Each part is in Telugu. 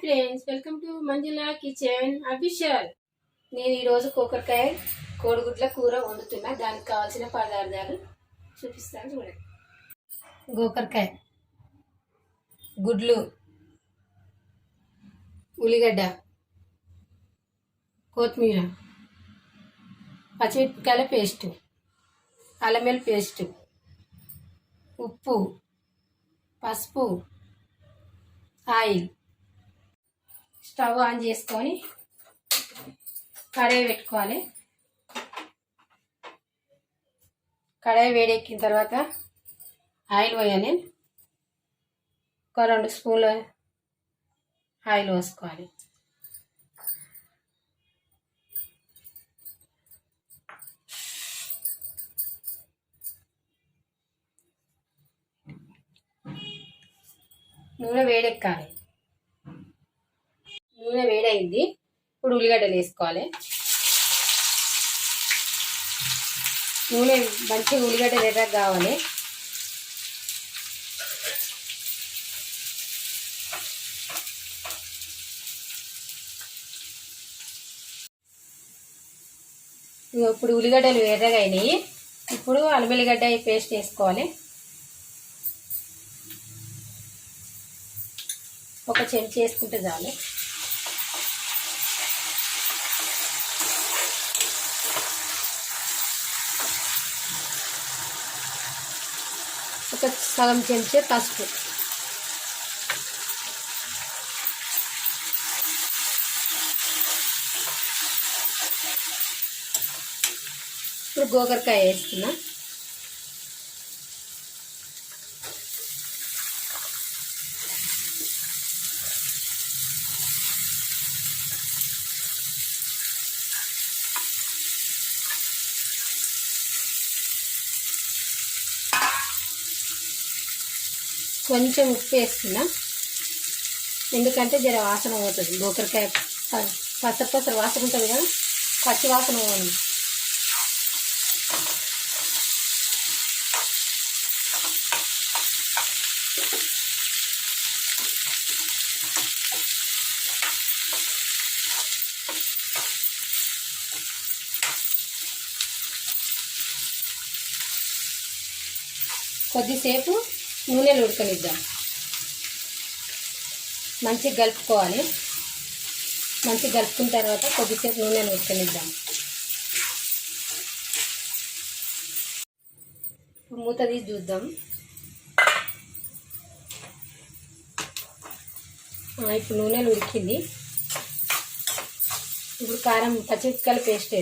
Friends, welcome to Manjula kitchen official. నేను ఈరోజు కాకరకాయ కోడిగుడ్ల కూర వండుతున్నా. దానికి కావాల్సిన పదార్థాలు చూపిస్తాను చూడండి. కాకరకాయ, గుడ్లు, ఉల్లిగడ్డ, కొత్తిమీర, పచ్చిమిరపకాయల పేస్టు, అల్లం వెల్లుల్లి పేస్టు, ఉప్పు, పసుపు, ఆయిల్. స్టవ్ ఆన్ చేసుకొని కడాయి పెట్టుకోవాలి. కడాయి వేడెక్కిన తర్వాత ఆయిల్ పోయాలి. ఒక 2 స్పూన్ల ఆయిల్ పోసుకోవాలి. నూనె వేడెక్కాలి. నూనె వేడైంది. ఇప్పుడు ఉల్లిగడ్డలు వేసుకోవాలి. నూనె మంచిగా ఉల్లిగడ్డలు ఎర్రగా కావాలి. ఇప్పుడు ఉల్లిగడ్డలు ఎర్రగా అయినాయి. ఇప్పుడు అల్లం వెల్లిగడ్డ పేస్ట్ వేసుకోవాలి. ఒక చెంచా వేసుకుంటే చాలు. ఒక సగం చెంచా పసుపు, ఇప్పుడు గోకరకాయ వేస్తున్నా. కొంచెం ఉప్పు వేస్తున్నా, ఎందుకంటే జర వాసన పోతుంది. గోకరకాయ పసరు వాసన ఉంటుంది కదా, పచ్చి వాసన పోతుంది. కొద్దిసేపు నూనెలు ఉడకనిద్దాం. మంచిగా కలుపుకోవాలి. మంచిగా కలుపుకున్న తర్వాత కొద్దిసేపు నూనెలు ఉడకనిద్దాం. మూత తీసి చూద్దాం. ఇప్పుడు నూనెలు ఉడికింది. ఇప్పుడు కారం, పచ్చిమిరపకాయల పేస్ట్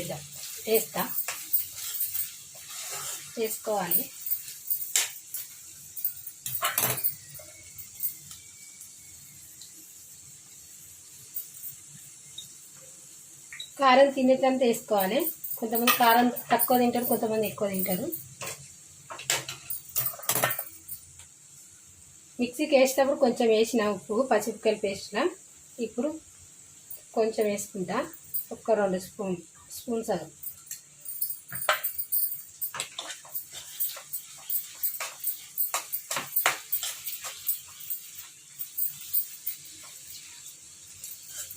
వేసుకోవాలి. కారం తినేటంత వేసుకోవాలి. కొంతమంది కారం తక్కువ తింటారు, కొంతమంది ఎక్కువ తింటారు. మిక్సీకి వేసేటప్పుడు కొంచెం వేసిన ఉప్పు పచ్చిమిరపకాయల పేస్ట్లా. ఇప్పుడు కొంచెం వేసుకుంటా, ఒక 2 స్పూన్ సగం.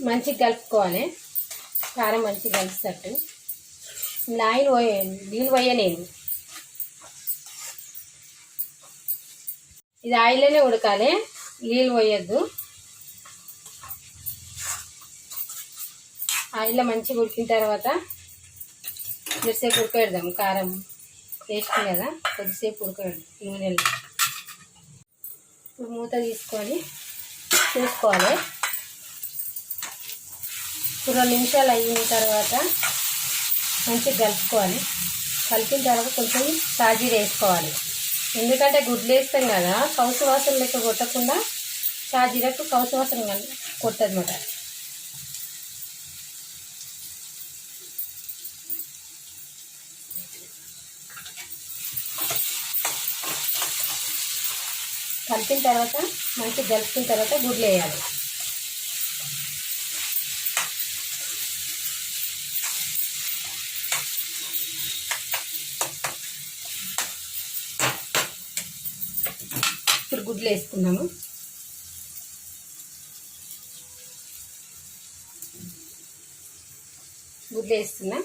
మంచిగా కలుపుకోవాలి. కారం మంచిగా కలిసేటట్టు. నీళ్ళు పోయలేదు. ఇది ఆయిల్లోనే ఉడకాలి, నీళ్ళు పోయొద్దు. ఆయిల్లో మంచిగా ఉడికిన తర్వాత కొద్దిసేపు ఉడకబెడదాం. కారం వేస్ట్ కదా, కొద్దిసేపు ఉడకబెడదాం నూనెలో. ఇప్పుడు మూత తీసుకొని చూసుకోవాలి. 2 నిమిషాలు అయిన తర్వాత మంచిగా కలుపుకోవాలి. కలిపిన తర్వాత కొంచెం సాజీర వేసుకోవాలి. ఎందుకంటే గుడ్లు వేస్తాం కదా, కౌసు వాసన లెక్క కొట్టకుండా సాజీరకు కౌసు వాసన కొట్టదన్నమాట. కలిపిన తర్వాత మంచిగా కలుపుకున్న తర్వాత గుడ్లు వేయాలి. ఇప్పుడు గుడ్లు వేసుకున్నాము. గుడ్లు వేస్తున్నా.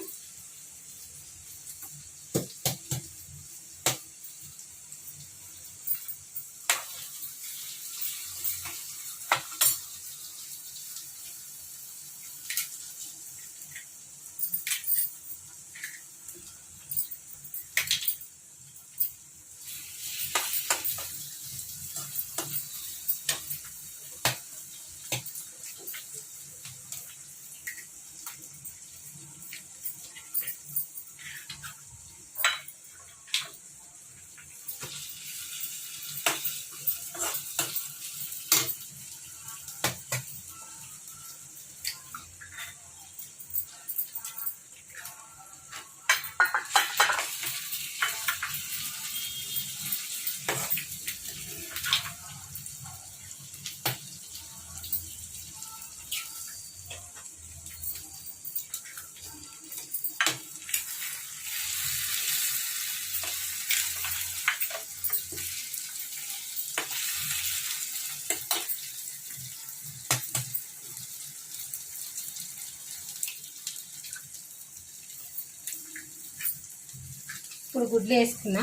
ఇప్పుడు గుడ్లు వేసుకున్నా.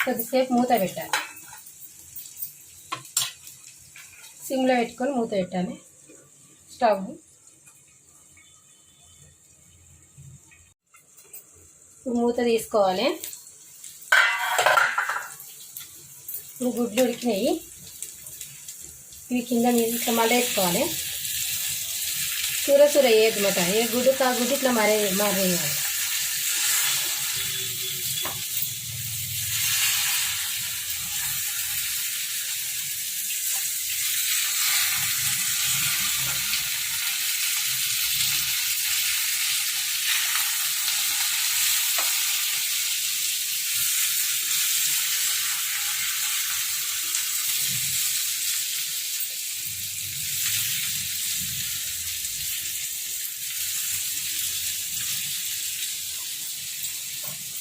కొద్దిసేపు మూత పెట్టాలి. సిమ్లో పెట్టుకొని మూత పెట్టాలి స్టవ్. ఇప్పుడు మూత తీసుకోవాలి. ఇప్పుడు గుడ్లు ఉడికినాయి. ఇవి కింద ఇట్లా మళ్ళీ వేసుకోవాలి. సూర వేయద్దు మాట. ఏ గుడ్డు కా గుడ్డు ఇట్లా మరేయాలి.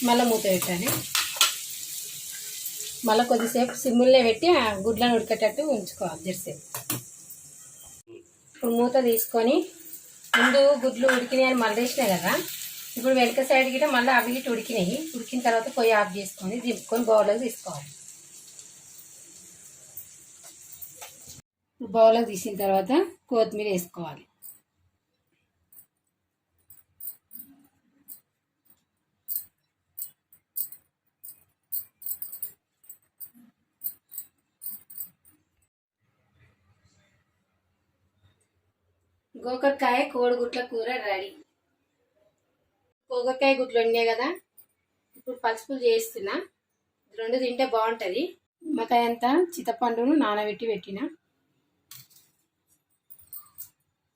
మళ్ళీ మూత పెట్టాలి. మళ్ళీ కొద్దిసేపు సిమ్ముల్నే పెట్టి ఆ గుడ్లను ఉడికేటట్టు ఉంచుకోవాలి జరసేపు. ఇప్పుడు మూత తీసుకొని ముందు గుడ్లు ఉడికినాయి అని మళ్ళీ వేసినాయి కదా. ఇప్పుడు వెనక సైడ్ గిట్ట మళ్ళీ అవి గిట్ట ఉడికినాయి. ఉడికిన తర్వాత పొయ్యి ఆఫ్ చేసుకొని దింపుకొని బౌల్లోకి తీసుకోవాలి. బౌల్లోకి తీసిన తర్వాత కొత్తిమీర వేసుకోవాలి. గోకరకాయ కోడిగుడ్ల కూర రెడీ. గోకరకాయ గుడ్లు వండే కదా. ఇప్పుడు పలుసుపులు చేస్తున్నా. రెండు తింటే బాగుంటుంది. నిమ్మకాయ అంతా చింతపండును నానబెట్టి పెట్టిన.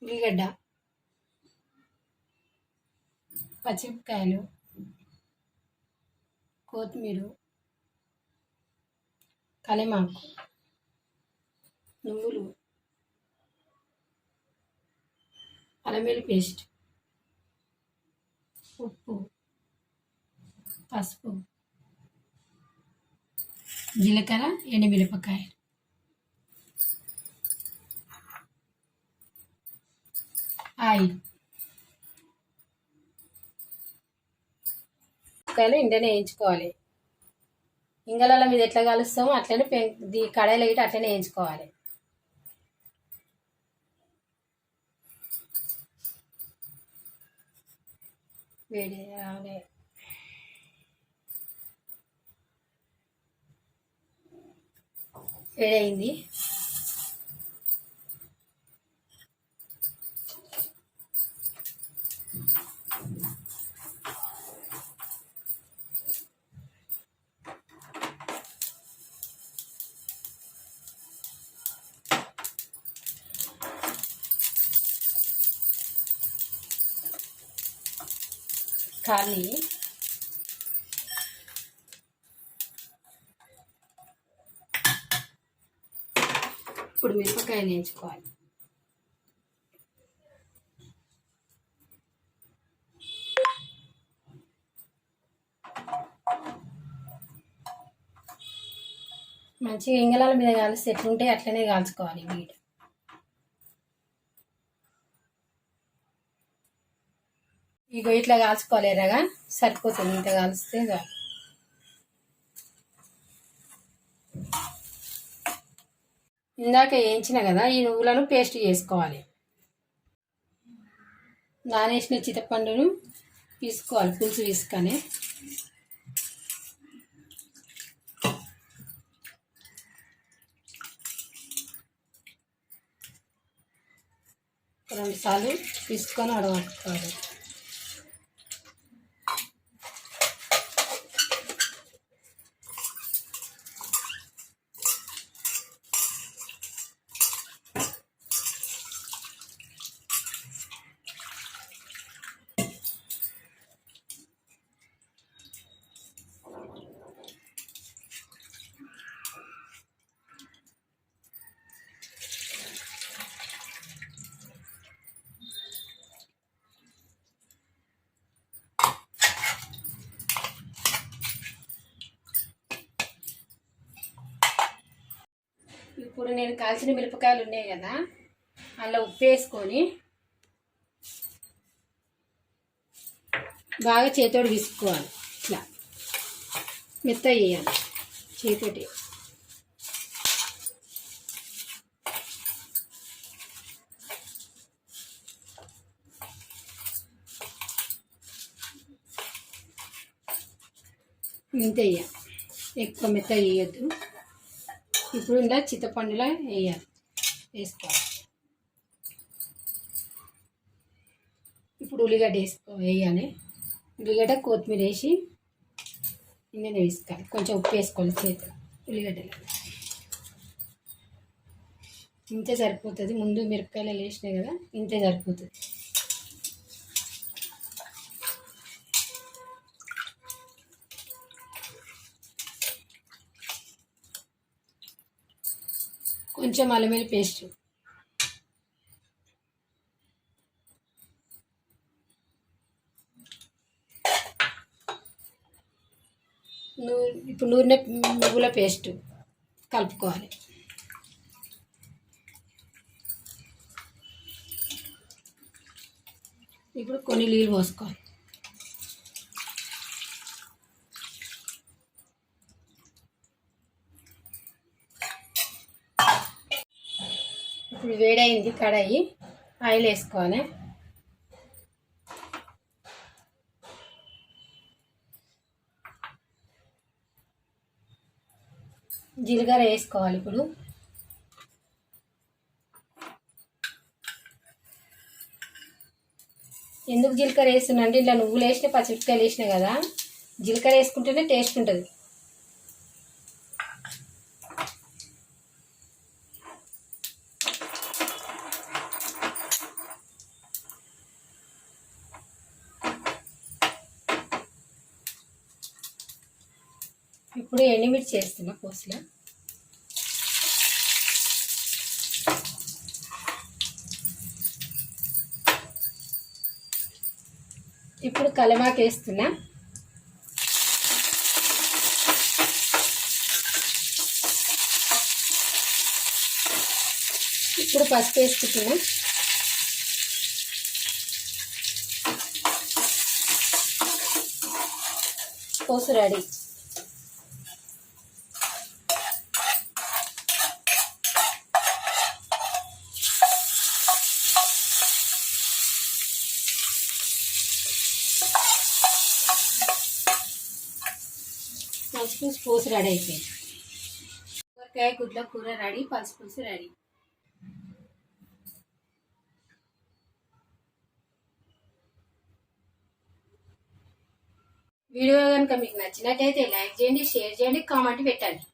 ఉల్లిగడ్డ, పచ్చిమిరపకాయలు, కొత్తిమీర, కలిమాకు, నువ్వులు, అల్లం వెల్లుల్లి పేస్ట్, ఉప్పు, పసుపు, జీలకర్ర, ఎండుమిరపకాయలు, ఆయిల్. కాయలు ఇంటనే వేయించుకోవాలి. ఇంగళాల మీద ఎట్లా కలుస్తామో అట్లనే కడాయిలో గిట్ట అట్లనే వేయించుకోవాలి. వేడి రావాలి. వేడైంది. ఖాళీ ఇప్పుడు మిరపకాయలు వేయించుకోవాలి. మంచిగా ఇంగళాల మీద కాలిస్తే ఎట్లుంటే అట్లనే కాల్చుకోవాలి. ఇగో ఇట్లా కాల్చుకోవాలి ఎర్రగా, సరిపోతుంది. ఇంత కాల్స్తే చాలు. ఇందాక వేయించిన కదా, ఈ నువ్వులను పేస్ట్ చేసుకోవాలి. నానేసిన చింతపండును తీసుకోవాలి, పులుసు తీసుకొని. రెండు సార్లు తీసుకొని అడగట్టుకోవాలి. ఇప్పుడు నేను కాల్చిన మిరపకాయలు ఉన్నాయి కదా, అలా ఉప్పు వేసుకొని బాగా చేతితోటి తీసుకోవాలి. ఇట్లా మెత్త వేయాలి చేతితోటి. ఇంత వేయాలి, ఎక్కువ మెత్త వేయద్దు. ఇప్పుడు ఇలా చింతపండులో వేసుకోవాలి. ఇప్పుడు ఉల్లిగడ్డ వేయాలి. ఉల్లిగడ్డ కొత్తిమీర వేసి ఇందులో వేసుకోవాలి. కొంచెం ఉప్పు వేసుకోవాలి చేతిలో ఉల్లిగడ్డలో. ఇంతే సరిపోతుంది. ముందు మిరపకాయలు వేసినాయి కదా, ఇంతే సరిపోతుంది. కొంచెం అల్లం వెల్లుల్లి పేస్ట్, ఇప్పుడు నూనె నువ్వుల పేస్ట్ కలుపుకోవాలి. ఇప్పుడు కొన్ని నీళ్ళు పోసుకోవాలి. ఇప్పుడు వేడైంది కడాయి, ఆయిల్ వేసుకోవాలి. జీలకర్ర వేసుకోవాలి. ఇప్పుడు ఎందుకు జీలకర్ర వేస్తున్నా అంటే, ఇలా నువ్వులు వేసిన పచ్చిమిరపకాయలు వేసినా కదా, జీలకర్ర వేసుకుంటేనే టేస్ట్ ఉంటుంది. ఇప్పుడు ఎండుమిర్చి చేస్తున్నా కోసులో. ఇప్పుడు కలమాకు వేస్తున్నా. ఇప్పుడు పసుపు వేసుకుంటున్నా. కోసు రెడీ. పలుసు పులుసు రెడీ అయిపోయింది. కూరకాయ గుడ్ల కూర రెడీ, పలుసు పులుసు రెడీ. వీడియో కనుక మీకు నచ్చినట్టయితే లైక్ చేయండి, షేర్ చేయండి, కామెంట్ పెట్టండి.